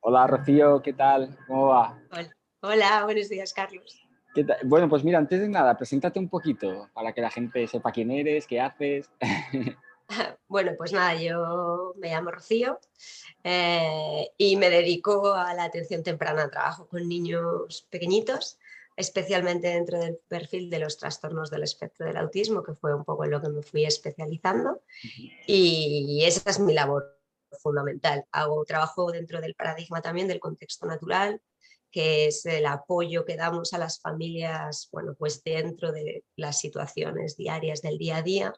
Hola Rocío, ¿qué tal? ¿Cómo va? Hola, buenos días, Carlos. ¿Qué tal? Bueno, pues mira, antes de nada, preséntate un poquito para que la gente sepa quién eres, qué haces. Bueno, pues nada, yo me llamo Rocío y me dedico a la atención temprana. Trabajo con niños pequeñitos, especialmente dentro del perfil de los trastornos del espectro del autismo, que fue un poco en lo que me fui especializando. Y esa es mi labor fundamental. Trabajo dentro del paradigma también del contexto natural, que es el apoyo que damos a las familias, bueno, pues dentro de las situaciones diarias del día a día,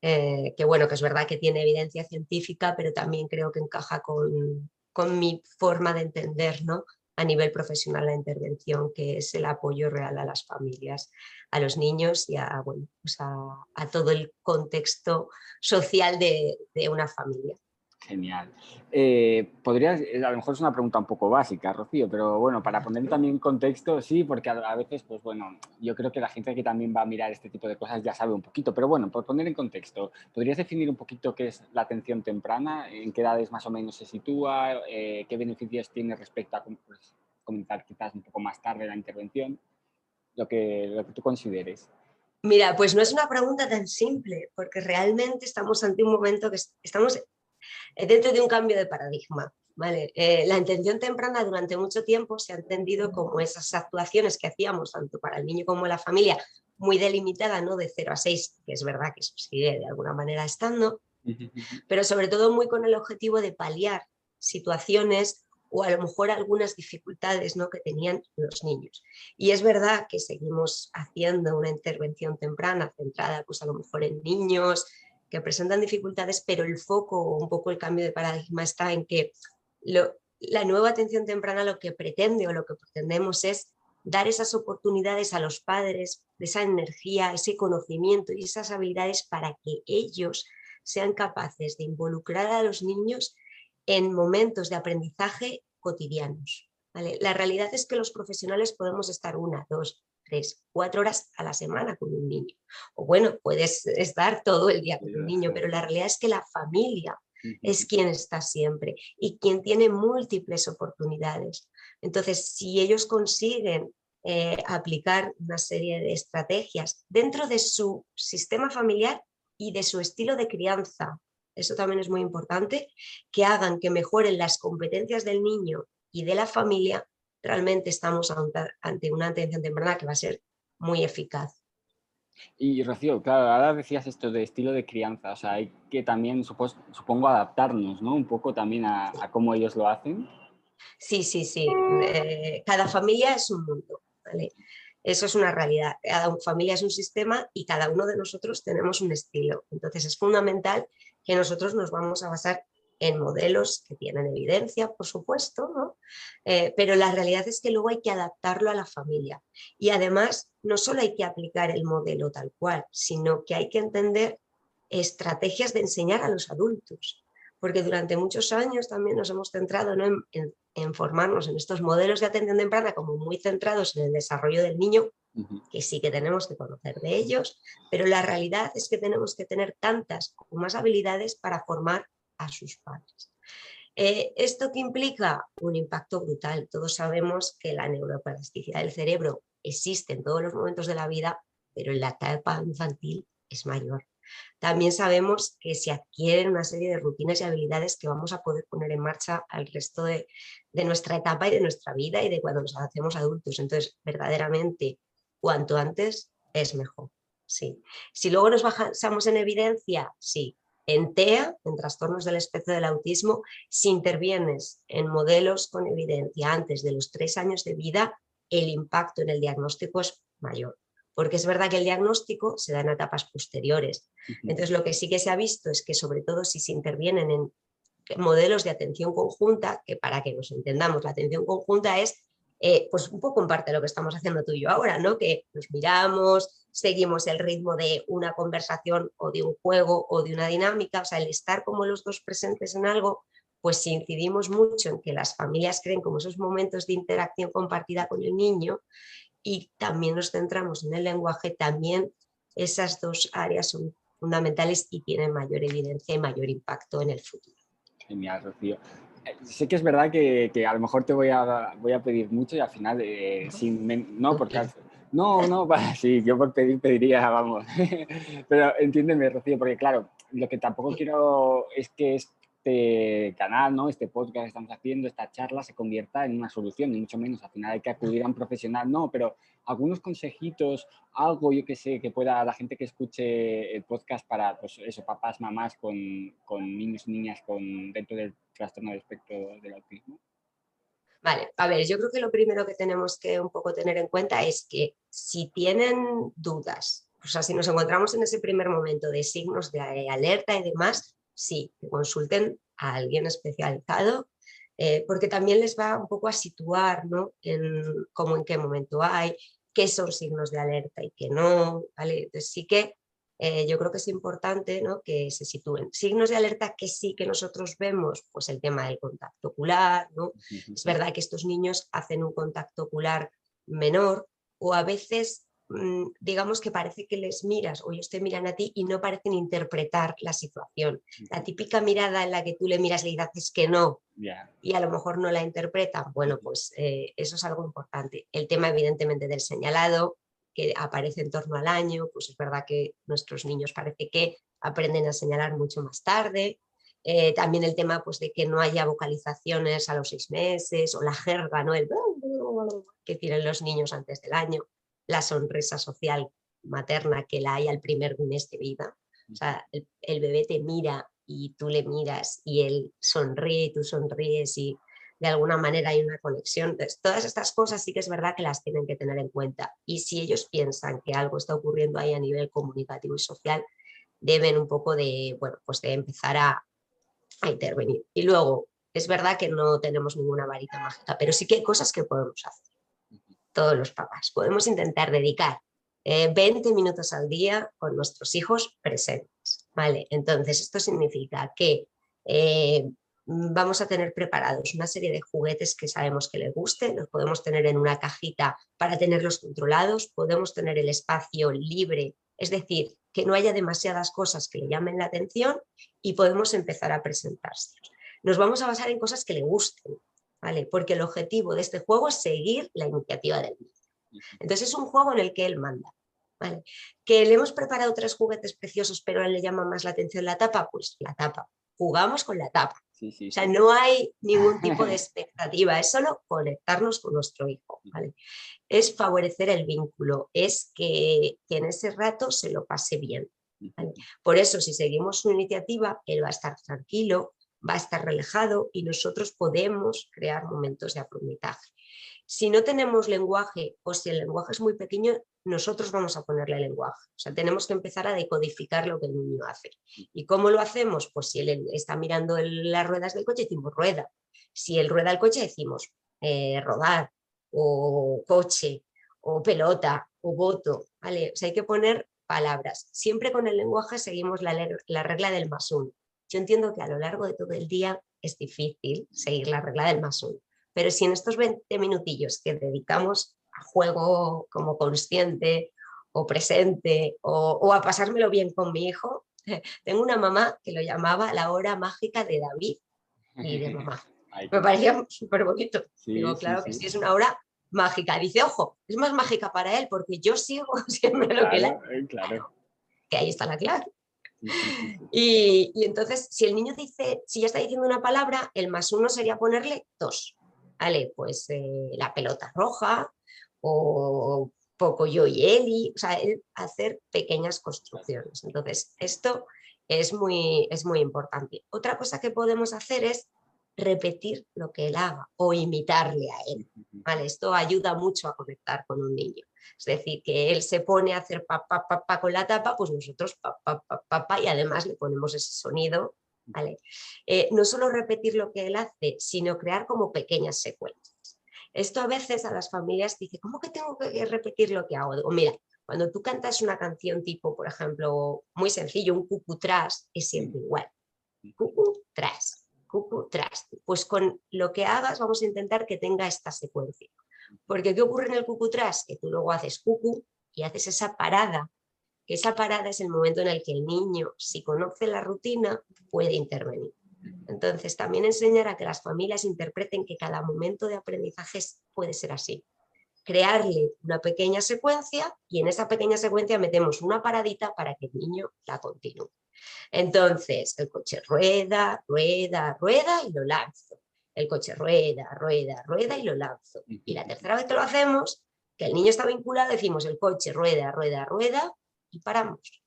que bueno, que es verdad que tiene evidencia científica, pero también creo que encaja con mi forma de entender, ¿no? A nivel profesional la intervención, que es el apoyo real a las familias, a los niños y a, bueno, pues a todo el contexto social de una familia. Genial. Podrías, a lo mejor es una pregunta un poco básica, Rocío, pero bueno, para poner también en contexto, sí, porque a veces, pues bueno, yo creo que la gente que también va a mirar este tipo de cosas ya sabe un poquito, pero bueno, por poner en contexto, ¿podrías definir un poquito qué es la atención temprana? ¿En qué edades más o menos se sitúa? ¿Qué beneficios tiene respecto a pues, comenzar quizás un poco más tarde la intervención? Lo que tú consideres. Mira, pues no es una pregunta tan simple, porque realmente estamos ante un momento que estamos dentro de un cambio de paradigma. ¿Vale? La atención temprana durante mucho tiempo se ha entendido como esas actuaciones que hacíamos tanto para el niño como la familia, muy delimitada, ¿no? De 0 a 6, que es verdad que eso sigue de alguna manera estando, pero sobre todo muy con el objetivo de paliar situaciones o a lo mejor algunas dificultades, ¿no? Que tenían los niños. Y es verdad que seguimos haciendo una intervención temprana centrada pues a lo mejor en niños que presentan dificultades, pero el foco o un poco el cambio de paradigma está en que la nueva atención temprana lo que pretende o lo que pretendemos es dar esas oportunidades a los padres, de esa energía, ese conocimiento y esas habilidades para que ellos sean capaces de involucrar a los niños en momentos de aprendizaje cotidianos. ¿Vale? La realidad es que los profesionales podemos estar 1, 2, 3, 4 horas a la semana con un niño. O bueno, puedes estar todo el día con un niño, pero la realidad es que la familia es quien está siempre y quien tiene múltiples oportunidades. Entonces, si ellos consiguen aplicar una serie de estrategias dentro de su sistema familiar y de su estilo de crianza, eso también es muy importante, que hagan que mejoren las competencias del niño y de la familia, realmente estamos ante una atención temprana que va a ser muy eficaz. Y Rocío, claro, ahora decías esto de estilo de crianza, o sea, hay que también, supongo, adaptarnos, ¿no? Un poco también a cómo ellos lo hacen. Sí, sí, sí. Cada familia es un mundo, ¿vale? Eso es una realidad. Cada familia es un sistema y cada uno de nosotros tenemos un estilo. Entonces es fundamental que nosotros nos vamos a basar en modelos que tienen evidencia, por supuesto, ¿no? Pero la realidad es que luego hay que adaptarlo a la familia. Y además, no solo hay que aplicar el modelo tal cual, sino que hay que entender estrategias de enseñar a los adultos. Porque durante muchos años también nos hemos centrado, ¿no? en formarnos en estos modelos de atención temprana como muy centrados en el desarrollo del niño, que sí que tenemos que conocer de ellos, pero la realidad es que tenemos que tener tantas o más habilidades para formar a sus padres. ¿Esto qué implica? Un impacto brutal. Todos sabemos que la neuroplasticidad del cerebro existe en todos los momentos de la vida, pero en la etapa infantil es mayor. También sabemos que se adquieren una serie de rutinas y habilidades que vamos a poder poner en marcha al resto de nuestra etapa y de nuestra vida y de cuando nos hacemos adultos. Entonces, verdaderamente, cuanto antes es mejor. Sí. Si luego nos basamos en evidencia, sí. En TEA, en trastornos del espectro del autismo, si intervienes en modelos con evidencia antes de los 3 años de vida, el impacto en el diagnóstico es mayor. Porque es verdad que el diagnóstico se da en etapas posteriores. Entonces, lo que sí que se ha visto es que, sobre todo, si se intervienen en modelos de atención conjunta, que para que nos entendamos, la atención conjunta es, pues un poco en parte lo que estamos haciendo tú y yo ahora, ¿no? Que nos miramos, seguimos el ritmo de una conversación o de un juego o de una dinámica, o sea, el estar como los dos presentes en algo, pues si incidimos mucho en que las familias creen como esos momentos de interacción compartida con el niño, y también nos centramos en el lenguaje, también esas dos áreas son fundamentales y tienen mayor evidencia y mayor impacto en el futuro. Genial, Rocío. Sé que es verdad que a lo mejor te voy a pedir mucho y al final, no, porque no, sí, yo por pedir pediría, vamos. Pero entiéndeme, Rocío, porque claro, lo que tampoco Sí. quiero es que este canal, ¿no? Este podcast que estamos haciendo, esta charla se convierta en una solución, ni mucho menos. Al final hay que acudir a un profesional, no, pero algunos consejitos, algo, yo que sé, que pueda la gente que escuche el podcast para, pues eso, papás, mamás con niños y niñas dentro del trastorno del espectro del autismo. Vale, a ver, yo creo que lo primero que tenemos que un poco tener en cuenta es que si tienen dudas, o sea, si nos encontramos en ese primer momento de signos de alerta y demás, sí, que consulten a alguien especializado, porque también les va un poco a situar, ¿no? En cómo, en qué momento hay, qué son signos de alerta y qué no, ¿vale? Entonces sí que yo creo que es importante, ¿no? Que se sitúen. Signos de alerta que sí que nosotros vemos, pues el tema del contacto ocular, ¿no? Es verdad que estos niños hacen un contacto ocular menor o a veces digamos que parece que les miras o ellos te miran a ti y no parecen interpretar la situación. La típica mirada en la que tú le miras y le dices que no y a lo mejor no la interpretan, bueno, pues eso es algo importante. El tema evidentemente del señalado, que aparece en torno al año, pues es verdad que nuestros niños parece que aprenden a señalar mucho más tarde. También el tema pues, de que no haya vocalizaciones a los 6 meses o la jerga, ¿no? El que tienen los niños antes del año, la sonrisa social materna que la hay al primer mes de vida. O sea, el bebé te mira y tú le miras y él sonríe y tú sonríes y de alguna manera hay una conexión. Entonces, todas estas cosas sí que es verdad que las tienen que tener en cuenta. Y si ellos piensan que algo está ocurriendo ahí a nivel comunicativo y social, deben un poco de, bueno, pues de empezar a intervenir. Y luego, es verdad que no tenemos ninguna varita mágica, pero sí que hay cosas que podemos hacer, todos los papás. Podemos intentar dedicar 20 minutos al día con nuestros hijos presentes, ¿vale? Entonces, esto significa que vamos a tener preparados una serie de juguetes que sabemos que les guste, los podemos tener en una cajita para tenerlos controlados, podemos tener el espacio libre, es decir, que no haya demasiadas cosas que le llamen la atención y podemos empezar a presentarse. Nos vamos a basar en cosas que le gusten, ¿vale? Porque el objetivo de este juego es seguir la iniciativa del niño. Entonces es un juego en el que él manda, ¿vale? Que le hemos preparado 3 juguetes preciosos, pero a él le llama más la atención la tapa, pues la tapa. Jugamos con la tapa. Sí, sí, o sea, sí. no hay ningún tipo de expectativa, es solo conectarnos con nuestro hijo, ¿vale? Es favorecer el vínculo, es que en ese rato se lo pase bien, ¿vale? Por eso, si seguimos su iniciativa, él va a estar tranquilo, va a estar relajado y nosotros podemos crear momentos de aprendizaje. Si no tenemos lenguaje o si el lenguaje es muy pequeño, nosotros vamos a ponerle lenguaje. O sea, tenemos que empezar a decodificar lo que el niño hace. ¿Y cómo lo hacemos? Pues si él está mirando las ruedas del coche, decimos rueda. Si él rueda el coche, decimos rodar o coche o pelota o voto. ¿Vale? O sea, hay que poner palabras. Siempre con el lenguaje seguimos la regla del más uno. Yo entiendo que a lo largo de todo el día es difícil seguir la regla del más uno. Pero si en estos 20 minutillos que dedicamos a juego como consciente o presente o a pasármelo bien con mi hijo, tengo una mamá que lo llamaba la hora mágica de David y de mamá. Ay, Me parecía súper bonito. sí, Digo, sí, claro que sí. sí, es una hora mágica. Dice, ojo, es más mágica para él porque yo sigo siempre lo que él Claro, hace. claro. Que ahí está la clave. Sí, sí, sí, sí. Y entonces, si el niño dice, si ya está diciendo una palabra, el más uno sería ponerle 2. Vale, pues la pelota roja o Poco yo y Eli, o sea, hacer pequeñas construcciones. Entonces, esto es muy importante. Otra cosa que podemos hacer es repetir lo que él haga o imitarle a él. Vale, esto ayuda mucho a conectar con un niño. Es decir, que él se pone a hacer papá, papá con la tapa, pues nosotros papá, papá, papá, y además le ponemos ese sonido, ¿vale? No solo repetir lo que él hace, sino crear como pequeñas secuencias. Esto a veces a las familias dice, ¿cómo que tengo que repetir lo que hago? Digo, mira, cuando tú cantas una canción tipo, por ejemplo, muy sencillo, un cucu tras, es siempre igual. Cucu tras, cucu tras. Pues con lo que hagas vamos a intentar que tenga esta secuencia. Porque ¿qué ocurre en el cucutras? Que tú luego haces cucu y haces esa parada, que esa parada es el momento en el que el niño, si conoce la rutina, puede intervenir. Entonces, también enseñar a que las familias interpreten que cada momento de aprendizaje puede ser así. Crearle una pequeña secuencia y en esa pequeña secuencia metemos una paradita para que el niño la continúe. Entonces, el coche rueda, rueda, rueda y lo lanzo. El coche rueda, rueda, rueda y lo lanzo. Y la tercera vez que lo hacemos, que el niño está vinculado, decimos el coche rueda, rueda, rueda y paramos.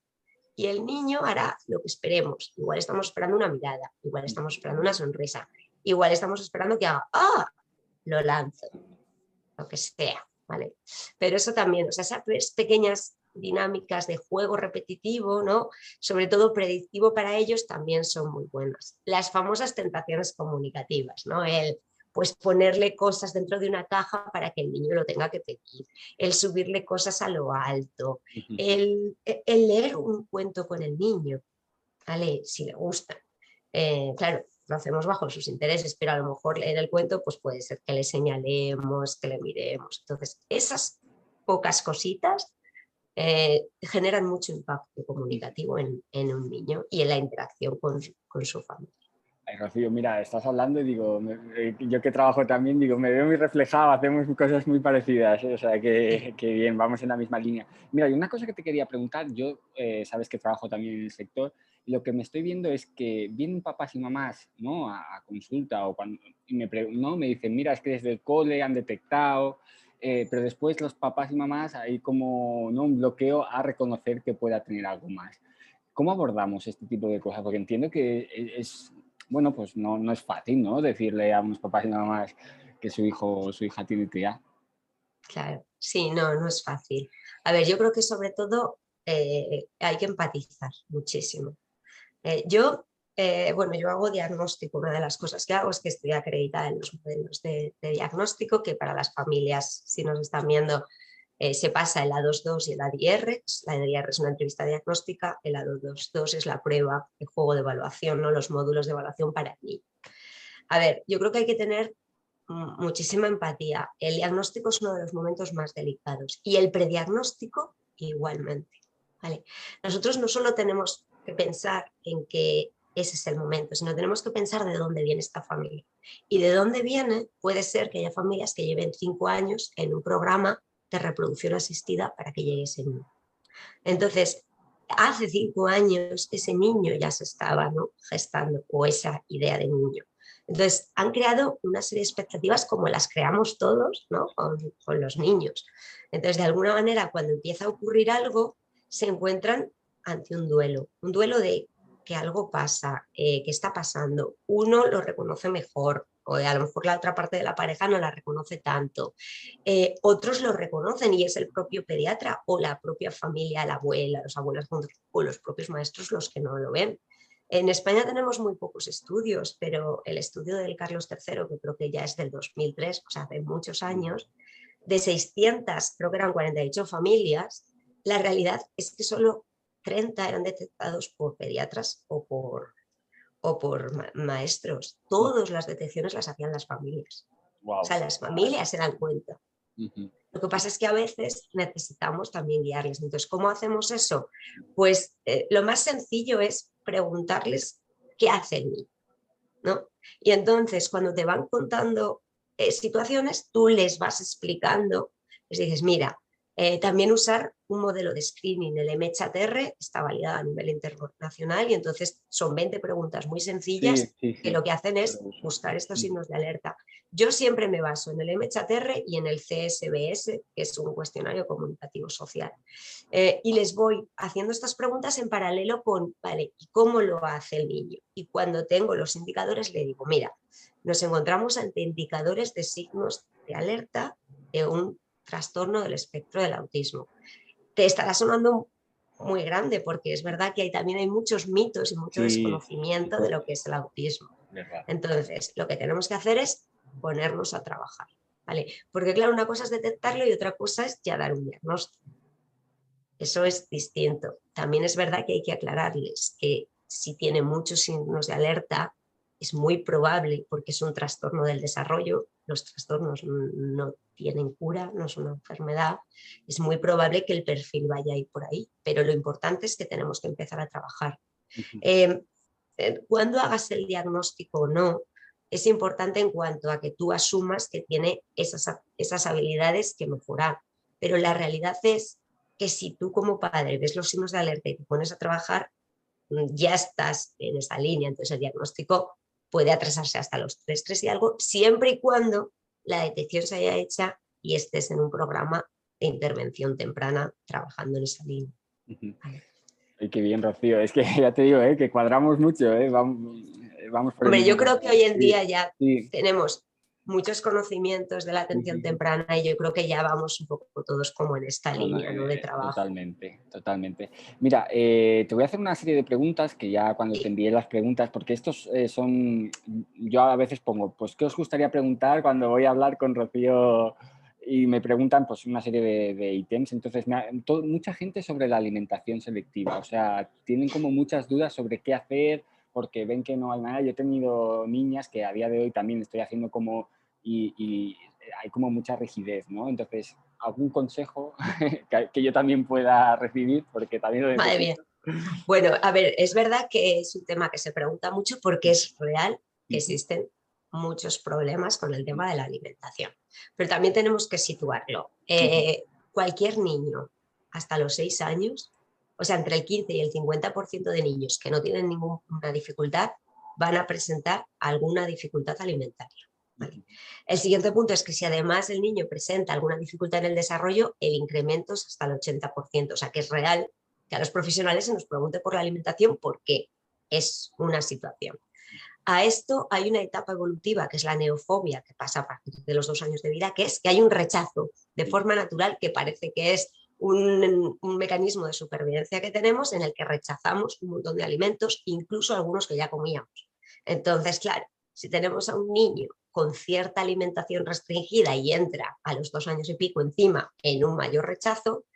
Y el niño hará lo que esperemos. Igual estamos esperando una mirada, igual estamos esperando una sonrisa, igual estamos esperando que haga, ¡ah! Lo lanzo, lo que sea, ¿vale? Pero eso también, o sea, esas pequeñas dinámicas de juego repetitivo, ¿no? Sobre todo predictivo para ellos, también son muy buenas. Las famosas tentaciones comunicativas, ¿no? Pues ponerle cosas dentro de una caja para que el niño lo tenga que pedir, el subirle cosas a lo alto, el leer un cuento con el niño, ¿vale? Si le gusta. Claro, lo hacemos bajo sus intereses, pero a lo mejor leer el cuento pues puede ser que le señalemos, que le miremos. Entonces, esas pocas cositas generan mucho impacto comunicativo en un niño y en la interacción con su familia. Ay, Rocío, mira, estás hablando y digo, yo que trabajo también, digo, me veo muy reflejado, hacemos cosas muy parecidas, o sea, que bien, vamos en la misma línea. Mira, y una cosa que te quería preguntar, yo sabes que trabajo también en el sector, y lo que me estoy viendo es que vienen papás y mamás, ¿no? a consulta o cuando, y ¿no? Me dicen, mira, es que desde el cole han detectado, pero después los papás y mamás hay como, ¿no? Un bloqueo a reconocer que pueda tener algo más. ¿Cómo abordamos este tipo de cosas? Porque entiendo que es bueno, pues no es fácil, ¿no? Decirle a unos papás y nada más que su hijo o su hija tiene TIA. Claro, sí, no es fácil. A ver, yo creo que sobre todo hay que empatizar muchísimo. Yo hago diagnóstico. Una de las cosas que hago es que estoy acreditada en los modelos de diagnóstico, que para las familias, si nos están viendo, se pasa el A22 y el ADIR. La ADIR es una entrevista diagnóstica, el A22 es la prueba, el juego de evaluación, ¿no? Los módulos de evaluación para el niño. A ver, yo creo que hay que tener muchísima empatía. El diagnóstico es uno de los momentos más delicados y el prediagnóstico igualmente. ¿Vale? Nosotros no solo tenemos que pensar en que ese es el momento, sino tenemos que pensar de dónde viene esta familia. Y de dónde viene puede ser que haya familias que lleven 5 años en un programa de reproducción asistida para que llegue ese niño. Entonces, hace 5 años ese niño ya se estaba, ¿no? gestando, o esa idea de niño. Entonces, han creado una serie de expectativas como las creamos todos, ¿no? con los niños. Entonces, de alguna manera, cuando empieza a ocurrir algo, se encuentran ante un duelo de que algo pasa, que está pasando. Uno lo reconoce mejor, o a lo mejor la otra parte de la pareja no la reconoce tanto. Otros lo reconocen y es el propio pediatra o la propia familia, la abuela, los abuelos juntos, o los propios maestros los que no lo ven. En España tenemos muy pocos estudios, pero el estudio del Carlos III, que creo que ya es del 2003, o sea, hace muchos años, de 600, creo que eran 48 familias, la realidad es que solo 30 eran detectados por pediatras o por maestros. Todas las detecciones las hacían las familias. Wow. O sea, las familias se dan cuenta. Lo que pasa es que a veces necesitamos también guiarles. Entonces, ¿cómo hacemos eso? Pues lo más sencillo es preguntarles qué hace el niño, ¿no? Y entonces, cuando te van contando situaciones, tú les vas explicando, les dices, mira, también usar un modelo de screening, el MHATR, está validado a nivel internacional y entonces son 20 preguntas muy sencillas que lo que hacen es buscar estos signos de alerta. Yo siempre me baso en el MHATR y en el CSBS, que es un cuestionario comunicativo social. Y les voy haciendo estas preguntas en paralelo con, vale, ¿y cómo lo hace el niño? Y cuando tengo los indicadores le digo, mira, nos encontramos ante indicadores de signos de alerta de un trastorno del espectro del autismo. Te estará sonando muy grande porque es verdad que también hay muchos mitos y mucho desconocimiento de lo que es el autismo. Entonces, lo que tenemos que hacer es ponernos a trabajar, ¿vale? Porque claro, una cosa es detectarlo y otra cosa es ya dar un diagnóstico. Eso es distinto. También es verdad que hay que aclararles que si tiene muchos signos de alerta, es muy probable, porque es un trastorno del desarrollo, los trastornos no tienen cura, no es una enfermedad, es muy probable que el perfil vaya a ir por ahí, pero lo importante es que tenemos que empezar a trabajar. cuando hagas el diagnóstico o no, es importante en cuanto a que tú asumas que tiene esas habilidades que mejorar. Pero la realidad es que si tú como padre ves los signos de alerta y te pones a trabajar, ya estás en esa línea. Entonces el diagnóstico puede atrasarse hasta los 3 y algo, siempre y cuando la detección se haya hecha y estés en un programa de intervención temprana trabajando en esa línea. Vale. Ay, qué bien, Rocío. Es que ya te digo, que cuadramos mucho, vamos por el Hombre, yo mismo creo que hoy en día ya sí. tenemos muchos conocimientos de la atención temprana y yo creo que ya vamos un poco todos como en esta línea, ¿no?, de trabajo. Totalmente, totalmente. Mira, te voy a hacer una serie de preguntas que ya cuando te envíe las preguntas, porque estos son, yo a veces pongo, pues, ¿qué os gustaría preguntar cuando voy a hablar con Rocío? Y me preguntan pues una serie de ítems. Entonces, mucha gente sobre la alimentación selectiva, o sea, tienen como muchas dudas sobre qué hacer porque ven que no hay manera. Yo he tenido niñas que a día de hoy también estoy haciendo como y hay como mucha rigidez, ¿no? Entonces, ¿algún consejo que yo también pueda recibir? Porque también lo Madre mía. necesito. Bueno, a ver, es verdad que es un tema que se pregunta mucho porque es real que existen muchos problemas con el tema de la alimentación, pero también tenemos que situarlo. Cualquier niño hasta los 6 años, o sea, entre el 15 y el 50% de niños que no tienen ninguna dificultad van a presentar alguna dificultad alimentaria. ¿Vale? El siguiente punto es que si además el niño presenta alguna dificultad en el desarrollo, el incremento es hasta el 80%, o sea que es real que a los profesionales se nos pregunte por la alimentación porque es una situación. A esto hay una etapa evolutiva que es la neofobia, que pasa a partir de los 2 años de vida, que es que hay un rechazo de forma natural que parece que es un mecanismo de supervivencia que tenemos en el que rechazamos un montón de alimentos, incluso algunos que ya comíamos. Entonces, claro, si tenemos a un niño con cierta alimentación restringida y entra a los 2 años y pico encima en un mayor rechazo,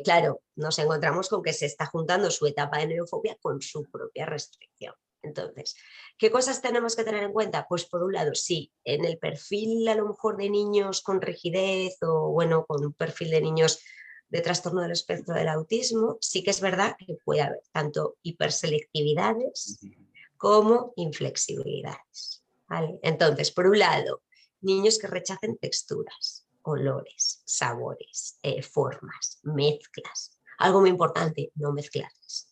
claro, nos encontramos con que se está juntando su etapa de neofobia con su propia restricción. Entonces, ¿qué cosas tenemos que tener en cuenta? Pues por un lado, sí, en el perfil a lo mejor de niños con rigidez o bueno, con un perfil de niños de trastorno del espectro del autismo, sí que es verdad que puede haber tanto hiperselectividades como inflexibilidades. ¿Vale? Entonces, por un lado, niños que rechacen texturas, olores, sabores, formas, mezclas. Algo muy importante, no mezclarlas.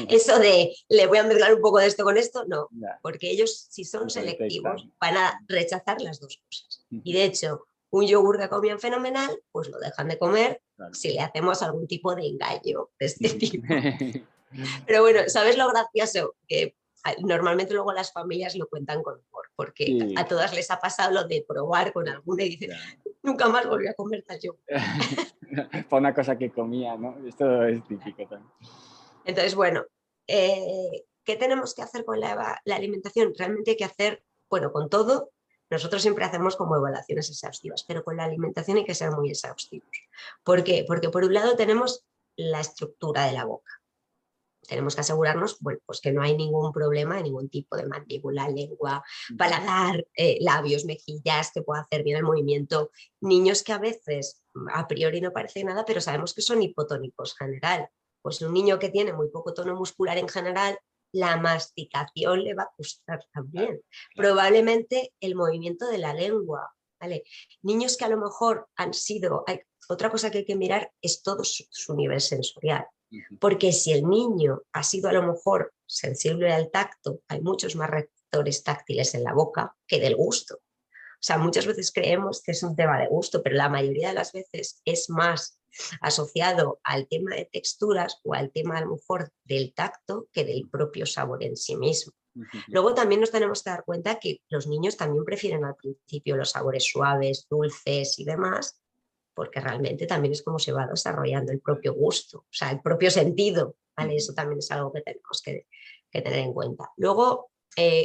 Eso de le voy a mezclar un poco de esto con esto, no, porque ellos si son selectivos van a rechazar las dos cosas. Y de hecho, un yogur que comían fenomenal, pues lo dejan de comer si le hacemos algún tipo de engaño de este tipo. Pero bueno, ¿sabes lo gracioso? Que normalmente luego las familias lo cuentan con humor, porque a todas les ha pasado lo de probar con alguna y dicen, nunca más volví a comer tal yogur. Fue una cosa que comía, ¿no? Esto es típico también. Entonces, bueno, ¿qué tenemos que hacer con la alimentación? Realmente hay que hacer, bueno, con todo, nosotros siempre hacemos como evaluaciones exhaustivas, pero con la alimentación hay que ser muy exhaustivos. ¿Por qué? Porque por un lado tenemos la estructura de la boca. Tenemos que asegurarnos, bueno, pues que no hay ningún problema de ningún tipo de mandíbula, lengua, paladar, labios, mejillas, que pueda hacer bien el movimiento. Niños que a veces a priori no parece nada, pero sabemos que son hipotónicos en general. Pues un niño que tiene muy poco tono muscular en general, la masticación le va a costar también. Probablemente el movimiento de la lengua, ¿vale? Niños que a lo mejor han sido... otra cosa que hay que mirar es todo su nivel sensorial. Porque si el niño ha sido a lo mejor sensible al tacto, hay muchos más receptores táctiles en la boca que del gusto. O sea, muchas veces creemos que es un tema de gusto, pero la mayoría de las veces es más asociado al tema de texturas o al tema a lo mejor del tacto que del propio sabor en sí mismo. Luego también nos tenemos que dar cuenta que los niños también prefieren al principio los sabores suaves, dulces y demás, porque realmente también es como se va desarrollando el propio gusto, o sea, el propio sentido, ¿vale? Eso también es algo que tenemos que tener en cuenta. Luego,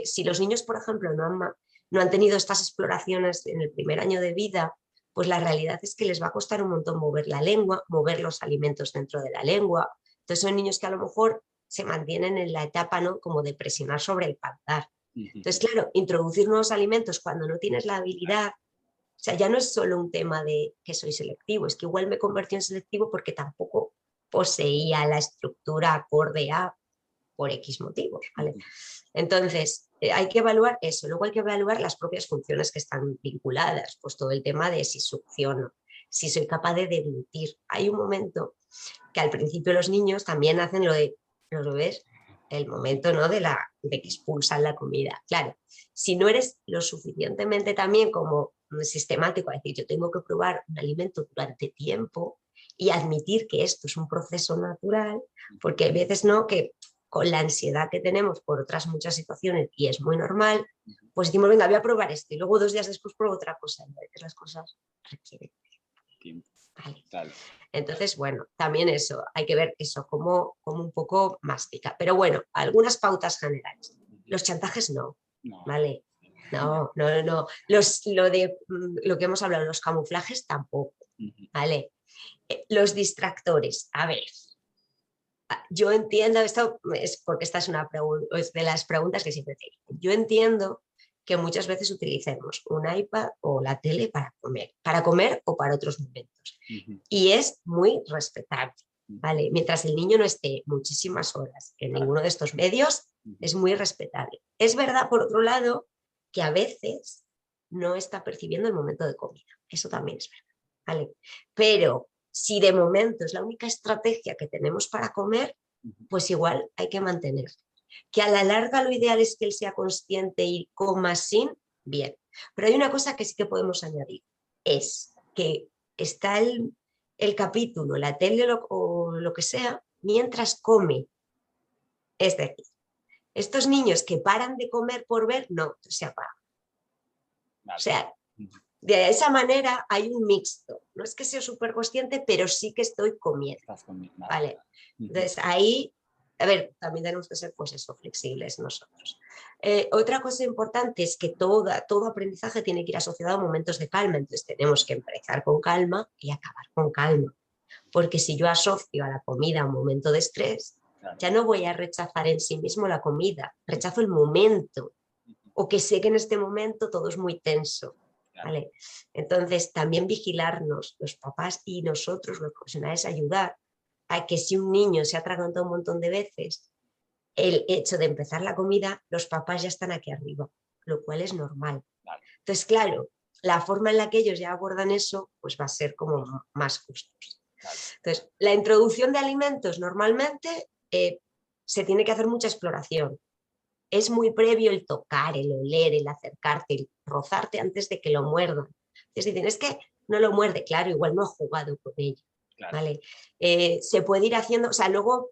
si los niños, por ejemplo, no han tenido estas exploraciones en el primer año de vida, pues la realidad es que les va a costar un montón mover la lengua, mover los alimentos dentro de la lengua. Entonces son niños que a lo mejor se mantienen en la etapa, ¿no?, como de presionar sobre el paladar. Entonces, claro, introducir nuevos alimentos cuando no tienes la habilidad, o sea, ya no es solo un tema de que soy selectivo, es que igual me convertí en selectivo porque tampoco poseía la estructura acorde a, por X motivos, ¿vale? Entonces, hay que evaluar eso. Luego hay que evaluar las propias funciones que están vinculadas, pues todo el tema de si succiono, si soy capaz de deglutir. Hay un momento que al principio los niños también hacen lo de los bebés, el momento, ¿no?, de que expulsan la comida. Claro, si no eres lo suficientemente también como sistemático, es decir, yo tengo que probar un alimento durante tiempo y admitir que esto es un proceso natural, porque hay veces, ¿no?, que con la ansiedad que tenemos por otras muchas situaciones, y es muy normal, pues decimos, venga, voy a probar esto, y luego 2 días después pruebo otra cosa, y a veces las cosas requieren tiempo. Vale. Entonces, bueno, también eso, hay que ver eso como un poco mástica. Pero bueno, algunas pautas generales. Los chantajes no, ¿vale? No. Lo que hemos hablado, los camuflajes tampoco, ¿vale? Los distractores, a ver. Yo entiendo, esto es porque esta es de las preguntas que siempre te digo. Yo entiendo que muchas veces utilicemos un iPad o la tele para comer o para otros momentos. Y es muy respetable, ¿vale? Mientras el niño no esté muchísimas horas en ninguno de estos medios, es muy respetable. Es verdad, por otro lado, que a veces no está percibiendo el momento de comida. Eso también es verdad, ¿vale? Pero si de momento es la única estrategia que tenemos para comer, pues igual hay que mantener. Que a la larga lo ideal es que él sea consciente y coma sin, bien. Pero hay una cosa que sí que podemos añadir, es que está el capítulo, la tele o lo que sea, mientras come. Es decir, estos niños que paran de comer por ver, no, se apagan. Vale. O sea, de esa manera hay un mixto. No es que sea súper consciente, pero sí que estoy comiendo. Vale. Entonces ahí, a ver, también tenemos que ser, pues eso, flexibles nosotros. Otra cosa importante es que todo aprendizaje tiene que ir asociado a momentos de calma. Entonces tenemos que empezar con calma y acabar con calma. Porque si yo asocio a la comida a un momento de estrés, ya no voy a rechazar en sí mismo la comida, rechazo el momento. O que sé que en este momento todo es muy tenso. ¿Vale? Entonces, también vigilarnos, los papás y nosotros, los profesionales, ayudar a que si un niño se ha atragantado un montón de veces, el hecho de empezar la comida, los papás ya están aquí arriba, lo cual es normal. Entonces, claro, la forma en la que ellos ya abordan eso, pues va a ser como más justo. Entonces, la introducción de alimentos normalmente se tiene que hacer mucha exploración. Es muy previo el tocar, el oler, el acercarte, el rozarte antes de que lo muerdan. Entonces dicen, es que no lo muerde, claro, igual no ha jugado con ello. Claro. ¿Vale? Se puede ir haciendo, o sea, luego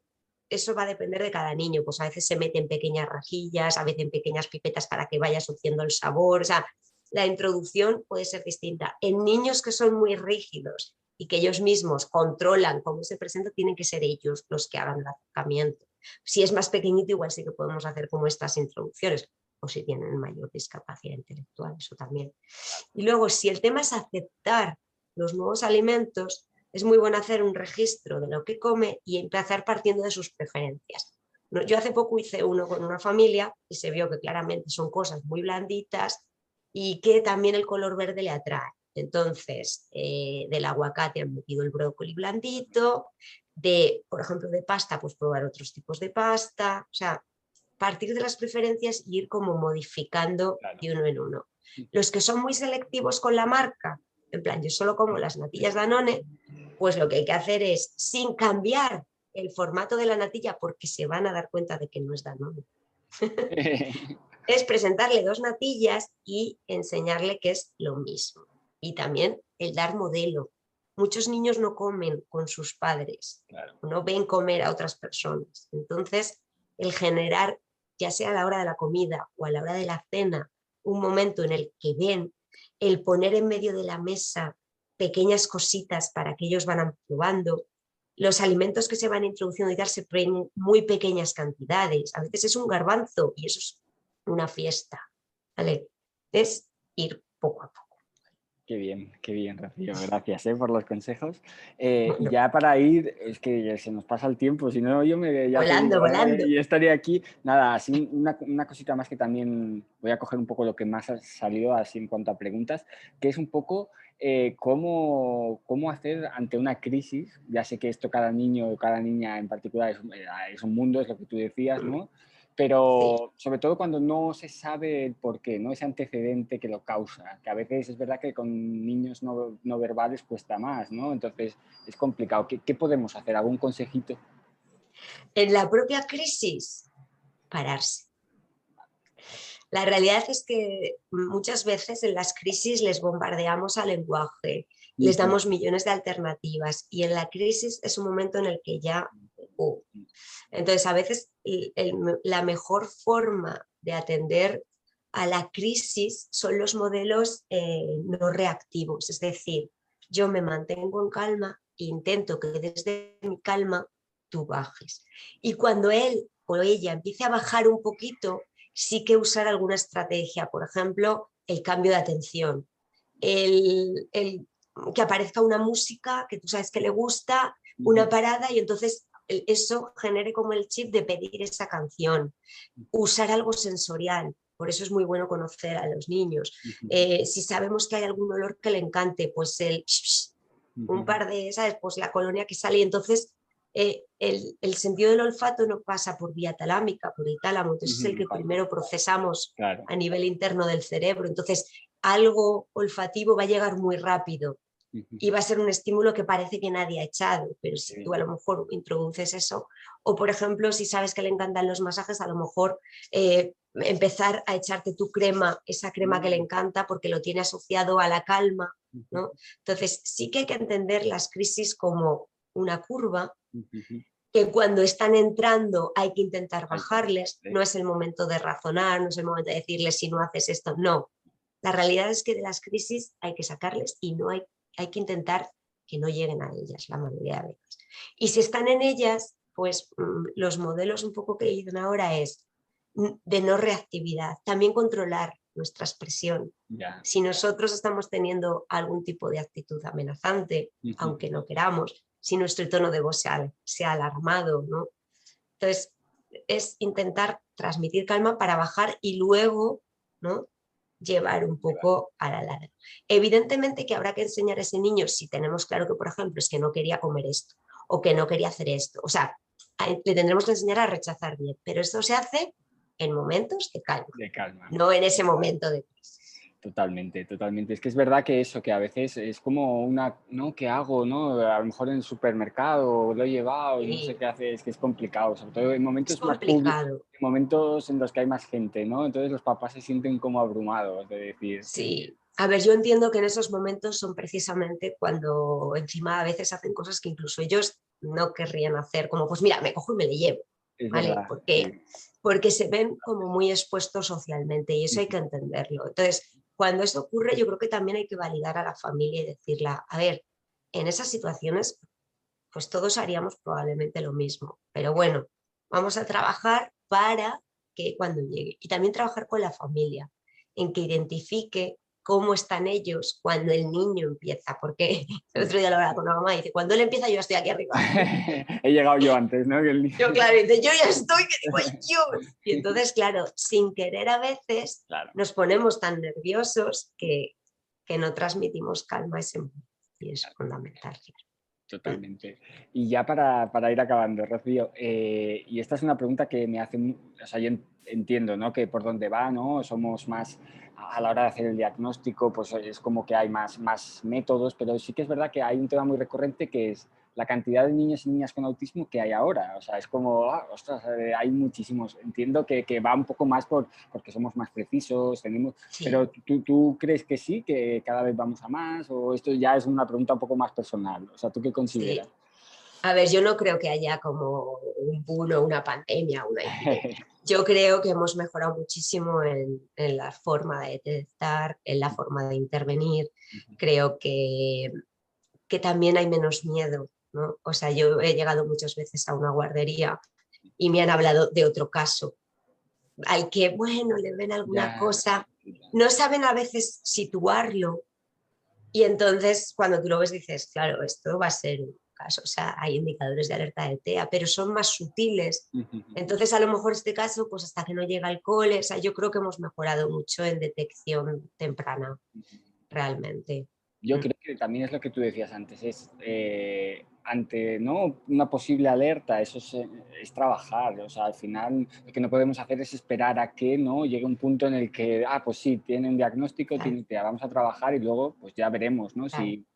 eso va a depender de cada niño, pues a veces se meten pequeñas rajillas, a veces en pequeñas pipetas para que vaya asociando el sabor, o sea, la introducción puede ser distinta. En niños que son muy rígidos y que ellos mismos controlan cómo se presenta, tienen que ser ellos los que hagan el acercamiento. Si es más pequeñito, igual sí que podemos hacer como estas introducciones, o si tienen mayor discapacidad intelectual, eso también. Y luego, si el tema es aceptar los nuevos alimentos, es muy bueno hacer un registro de lo que come y empezar partiendo de sus preferencias. Yo hace poco hice uno con una familia y se vio que claramente son cosas muy blanditas y que también el color verde le atrae. Entonces, del aguacate han metido el brócoli blandito, por ejemplo, de pasta, pues probar otros tipos de pasta, o sea, partir de las preferencias y ir como modificando de uno en uno. Los que son muy selectivos con la marca, en plan, yo solo como las natillas Danone, pues lo que hay que hacer es, sin cambiar el formato de la natilla, porque se van a dar cuenta de que no es Danone, es presentarle 2 natillas y enseñarle que es lo mismo. Y también el dar modelo. Muchos niños no comen con sus padres, no ven comer a otras personas. Entonces, el generar, ya sea a la hora de la comida o a la hora de la cena, un momento en el que ven, el poner en medio de la mesa pequeñas cositas para que ellos van probando, los alimentos que se van introduciendo y darse en muy pequeñas cantidades. A veces es un garbanzo y eso es una fiesta. ¿Vale? Es ir poco a poco. qué bien, Rocío. Gracias, por los consejos. Y Bueno, ya para ir, es que ya se nos pasa el tiempo, si no yo ya te volando, digo, volando. yo estaría aquí. Nada, así una cosita más que también voy a coger un poco lo que más ha salido así en cuanto a preguntas, que es un poco cómo hacer ante una crisis. Ya sé que esto cada niño o cada niña en particular es un mundo, es lo que tú decías, ¿no? Sí. Pero sobre todo cuando no se sabe el por qué, ¿no? Ese antecedente que lo causa, que a veces es verdad que con niños no verbales cuesta más, ¿no? Entonces es complicado. ¿Qué podemos hacer? ¿Algún consejito? En la propia crisis, pararse. La realidad es que muchas veces en las crisis les bombardeamos al lenguaje, les Ujú, damos millones de alternativas y en la crisis es un momento en el que ya... Entonces, a veces la mejor forma de atender a la crisis son los modelos no reactivos, es decir, yo me mantengo en calma e intento que desde mi calma tú bajes. Y cuando él o ella empiece a bajar un poquito, sí que usar alguna estrategia, por ejemplo, el cambio de atención, el que aparezca una música que tú sabes que le gusta, ujú, una parada y entonces eso genere como el chip de pedir esa canción, usar algo sensorial. Por eso es muy bueno conocer a los niños. ujú, Si sabemos que hay algún olor que le encante, pues un ujú. par de, ¿sabes? Pues la colonia que sale y entonces el sentido del olfato no pasa por vía talámica, por el tálamo, entonces es el Ujú, que primero procesamos claro. a nivel interno del cerebro. Entonces, algo olfativo va a llegar muy rápido Ujú, y va a ser un estímulo que parece que nadie ha echado, pero qué si tú bien. a lo mejor introduces eso, o por ejemplo, si sabes que le encantan los masajes, a lo mejor empezar a echarte tu crema, esa crema que le Mm, encanta porque lo tiene asociado a la calma, ujú, ¿no? Entonces, sí que hay que entender las crisis como una curva, ujú. que cuando están entrando hay que intentar Hay que bajarles, no hacerle. es el momento de razonar, no es el momento de decirles si no haces esto, no. La realidad es que de las crisis hay que sacarles y no hay que intentar que no lleguen a ellas la mayoría de veces. Y si están en ellas, pues los modelos un poco que dicen ahora es de no reactividad, también controlar nuestra expresión. Ya. Si nosotros estamos teniendo algún tipo de actitud amenazante, Ujú. aunque no queramos, si nuestro tono de voz se ha alarmado, ¿no? Entonces, es intentar transmitir calma para bajar y luego, ¿no? Llevar un poco a la larga. Evidentemente que habrá que enseñar a ese niño, si tenemos claro que, por ejemplo, es que no quería comer esto o que no quería hacer esto. O sea, le tendremos que enseñar a rechazar bien, pero esto se hace en momentos de calma, De calma. no en ese momento de crisis. Totalmente, totalmente. Es que es verdad que eso, que a veces es como una, ¿no? ¿Qué hago, no? A lo mejor en el supermercado lo he llevado y no sé Sí, qué hace, es que es complicado, sobre todo en es momentos más públicos, complicado. en momentos en los que hay más gente, ¿no? Entonces los papás se sienten como abrumados de decir, Sí, a ver, yo entiendo que en esos momentos son precisamente cuando encima a veces hacen cosas que incluso ellos no querrían hacer, como pues mira, me cojo y me le llevo, es ¿vale? verdad, Porque, sí. porque se ven como muy expuestos socialmente y eso hay Ujú, que entenderlo. Entonces, cuando esto ocurre, yo creo que también hay que validar a la familia y decirla, a ver, en esas situaciones, pues todos haríamos probablemente lo mismo, pero bueno, vamos a trabajar para que cuando llegue y también trabajar con la familia en que identifique cómo están ellos cuando el niño empieza, porque el otro día lo hablaba con la mamá y dice, cuando él empieza yo estoy aquí arriba. He llegado yo antes, ¿no? Que el Yo, claro, dice, yo ya estoy, que digo, ay Dios. Y entonces, claro, sin querer a veces Claro. nos ponemos tan nerviosos que no transmitimos calma a ese momento. Y es fundamental. Totalmente. Y ya para ir acabando, Rocío, y esta es una pregunta que me hace, o sea, yo entiendo, ¿no? Que por dónde va, ¿no? Somos más, a la hora de hacer el diagnóstico, pues es como que hay más métodos, pero sí que es verdad que hay un tema muy recurrente que es la cantidad de niños y niñas con autismo que hay ahora. O sea, es como, ostras, hay muchísimos. Entiendo que va un poco más porque somos más precisos, tenemos, Sí. pero ¿tú crees que sí, que cada vez vamos a más? ¿O esto ya es una pregunta un poco más personal? O sea, ¿tú qué consideras? Sí. A ver, yo no creo que haya como un boom o una pandemia, una epidemia. Yo creo que hemos mejorado muchísimo en la forma de detectar, en la forma de intervenir. Creo que también hay menos miedo, ¿no? O sea, yo he llegado muchas veces a una guardería y me han hablado de otro caso, al que, bueno, le ven alguna Ya, cosa, no saben a veces situarlo Y entonces cuando tú lo ves dices, claro, esto va a ser un caso, o sea, hay indicadores de alerta de TEA, pero son más sutiles. Entonces a lo mejor este caso, pues hasta que no llega al cole, o sea, yo creo que hemos mejorado mucho en detección temprana, realmente. Yo creo que también es lo que tú decías antes, es ante, ¿no?, una posible alerta, eso es trabajar, o sea, al final lo que no podemos hacer es esperar a que, ¿no?, llegue un punto en el que, pues sí, tiene un diagnóstico, Claro, vamos a trabajar y luego pues ya veremos, ¿no? claro. Si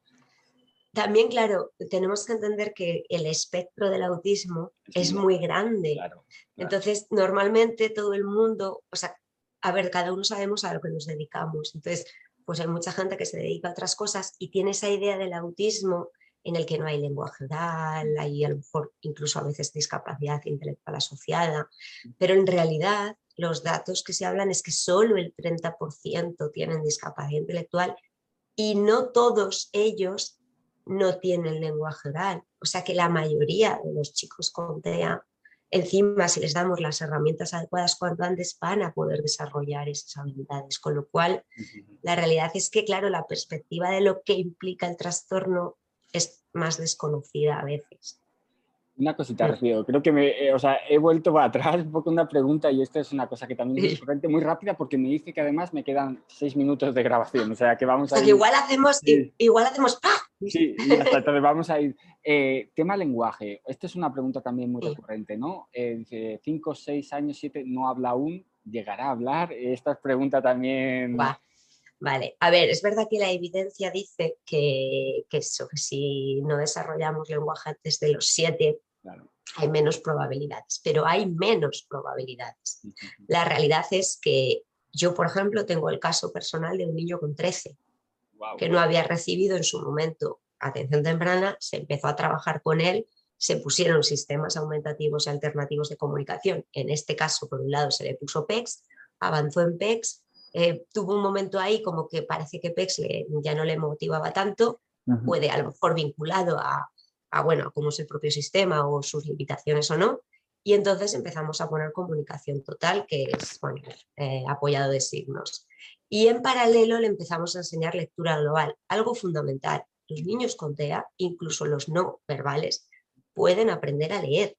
También, claro, tenemos que entender que el espectro del autismo es es muy muy grande. claro, claro. Entonces, normalmente todo el mundo, o sea, a ver, cada uno sabemos a lo que nos dedicamos. Entonces, pues hay mucha gente que se dedica a otras cosas y tiene esa idea del autismo en el que no hay lenguaje oral, hay a lo mejor incluso a veces discapacidad intelectual asociada, pero en realidad los datos que se hablan es que solo el 30% tienen discapacidad intelectual y no todos ellos no tienen lenguaje oral. O sea que la mayoría de los chicos con TEA, encima si les damos las herramientas adecuadas cuanto antes, van a poder desarrollar esas habilidades. Con lo cual, la realidad es que, claro, la perspectiva de lo que implica el trastorno es más desconocida a veces. Una cosita, Rocío, creo que o sea, he vuelto para atrás un poco una pregunta y esto es una cosa que también es recurrente, muy rápida, porque me dice que además me quedan 6 minutos de grabación, o sea que vamos O sea a que ir... igual hacemos ¡pah! Sí, y ya está, entonces vamos a ir. Tema lenguaje, esta es una pregunta también muy Sí. recurrente, ¿no? Dice, 5, 6 años, 7, no habla aún, ¿llegará a hablar? Esta es pregunta también... Vale, a ver, es verdad que la evidencia dice que si no desarrollamos lenguaje antes de los 7, Claro. hay menos probabilidades, pero hay menos probabilidades. La realidad es que yo, por ejemplo, tengo el caso personal de un niño con 13, Wow. que no había recibido en su momento atención temprana, se empezó a trabajar con él, se pusieron sistemas aumentativos y alternativos de comunicación. En este caso, por un lado, se le puso PECS, avanzó en PECS, tuvo un momento ahí como que parece que PECS ya no le motivaba tanto, puede a lo mejor vinculado bueno, a cómo es el propio sistema o sus limitaciones o no, y entonces empezamos a poner comunicación total, que es bueno, apoyado de signos. Y en paralelo le empezamos a enseñar lectura global, algo fundamental. Los niños con TEA, incluso los no verbales, pueden aprender a leer.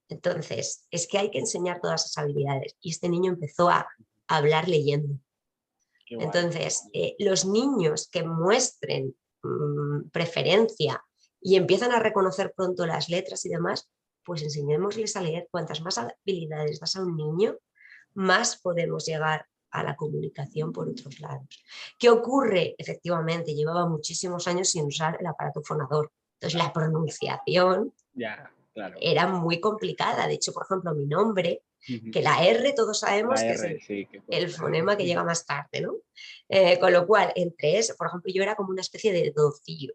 Entonces, es que hay que enseñar todas esas habilidades. Y este niño empezó a hablar leyendo. Entonces, los niños que muestren preferencia y empiezan a reconocer pronto las letras y demás, pues enseñémosles a leer. Cuantas más habilidades das a un niño, más podemos llegar a la comunicación por otros lados. ¿Qué ocurre? Efectivamente, llevaba muchísimos años sin usar el aparato fonador. Entonces, la pronunciación era muy complicada. De hecho, por ejemplo, mi nombre, que la R todos sabemos que es el fonema que llega más tarde, ¿no? Con lo cual, entre eso, por ejemplo, yo era como una especie de docillo.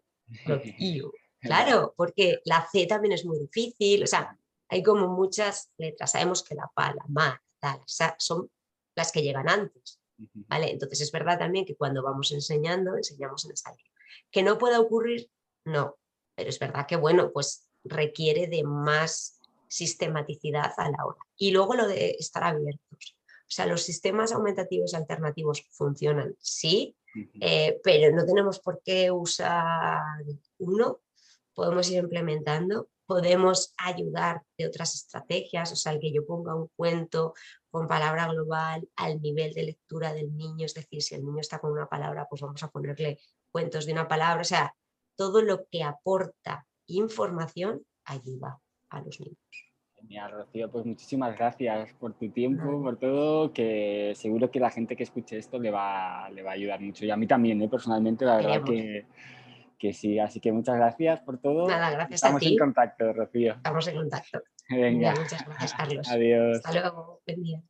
Claro, porque la C también es muy difícil, o sea, hay como muchas letras. Sabemos que la PA, la MA, tal, o sea, son las que llegan antes, ¿vale? Entonces es verdad también que cuando vamos enseñando, enseñamos en esta línea. ¿Que no pueda ocurrir? No, pero es verdad que, bueno, pues requiere de más sistematicidad a la hora. Y luego lo de estar abiertos. O sea, los sistemas aumentativos y alternativos funcionan, sí, pero no tenemos por qué usar uno, podemos ir implementando, podemos ayudar de otras estrategias, o sea, el que yo ponga un cuento con palabra global al nivel de lectura del niño, es decir, si el niño está con una palabra, pues vamos a ponerle cuentos de una palabra, o sea, todo lo que aporta información ayuda a los niños. Genial, Rocío, pues muchísimas gracias por tu tiempo, por todo, que seguro que la gente que escuche esto le va a ayudar mucho. Y a mí también, personalmente, la verdad que sí. Así que muchas gracias por todo. Nada, gracias a Estamos en ti. contacto, Rocío. Estamos en contacto. Venga, Muchas gracias, Carlos. adiós. Hasta luego. Buen día.